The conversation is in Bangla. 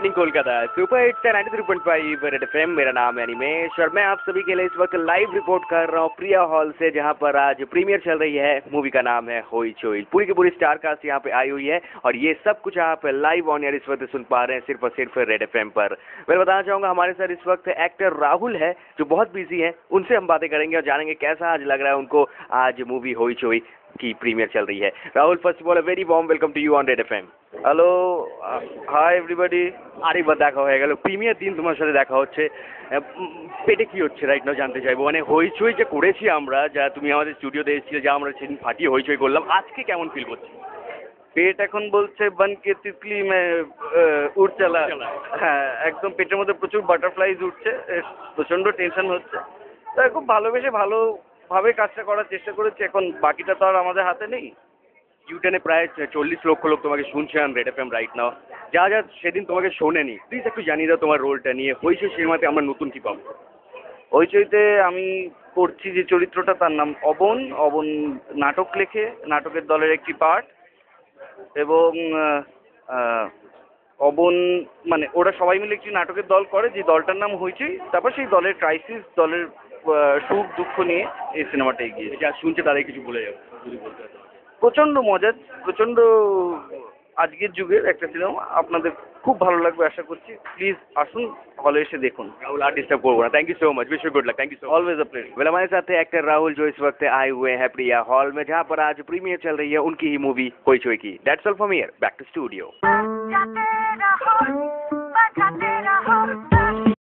Morning Kolkata super hits 93.5 red FM. मेरा नाम है अनिमेश और मैं आप सभी के लिए इस वक्त लाइव रिपोर्ट कर रहा हूँ प्रिया हॉल से, जहाँ पर आज प्रीमियर चल रही है। मूवी का नाम है होई चोइल। पूरी की पूरी स्टार कास्ट यहाँ पे आई हुई है और ये सब कुछ आप लाइव ऑन एयर इस वक्त सुन पा रहे हैं सिर्फ और सिर्फ रेड एफएम पर। मैं बताना चाहूँगा हमारे साथ इस वक्त एक्टर राहुल है जो बहुत बिजी है, उनसे हम बातें करेंगे और जानेंगे कैसा आज लग रहा है उनको। आज मूवी होई चोइल की प्रीमियर चल रही है। Rahul, first of all a very warm welcome to you on red FM. Hello, hi everybody. আরেকবার দেখা হয়ে গেল, প্রিমিয়ার দিন তোমার সাথে দেখা হচ্ছে। পেটে কি হচ্ছে রাইট নাও জানতে চাইবো, মানে হইচই যে করেছি আমরা, যা তুমি আমাদের স্টুডিওতে এসেছিলে, যা আমরা সেদিন ফাটিয়ে হইচই করলাম, আজকে কেমন ফিল করছি? পেট এখন বলছে বনকে তিতলি মে উড় চালা। হ্যাঁ, একদম পেটের মধ্যে প্রচুর বাটারফ্লাইজ উঠছে, প্রচণ্ড টেনশন হচ্ছে। তাই খুব ভালোবেসে ভালোভাবে কাজটা করার চেষ্টা করেছি। এখন বাকিটা তো আর আমাদের হাতে নেই। ইউটেনে প্রায় 40 লক্ষ লোক তোমাকে শুনছে on red FM right now. যা যা সেদিন তোমাকে শোনেনি, প্লিজ একটু জানিয়ে দাও তোমার রোলটা নিয়ে। হইচই সিনেমাতে আমরা নতুন কি পাবো? হইচইতে আমি করছি যে চরিত্রটা, তার নাম অবন। অবন নাটক লেখে, নাটকের দলের একটি পার্ট। এবং অবন মানে ওরা সবাই মিলে একটি নাটকের দল করে, যে দলটার নাম হইচই। তারপর সেই দলের ক্রাইসিস, দলের সুখ দুঃখ নিয়ে এই সিনেমাটা এগিয়ে। যা শুনছে তাদের কিছু বলে যাবো যদি বলতে হয়। প্রচণ্ড মজার, প্রচণ্ড আজকের যুগের একটা সিনেমা। আপনাদের খুব ভালো লাগবে আশা করছি। প্লিজ আসুন, হলে এসে দেখুন। राहुल आज डिस्टर्ब করবো না। Thank you so much, wish you good luck. Thank you so much. Always a pleasure. Well, हमारे साथ है एक्टर राहुल जो इस वक्त आए हुए हैं प्रिया हॉल में, जहाँ पर आज प्रीमियर चल रही है उनकी ही मूवी होई चोइल की। That's all from here, back to studio.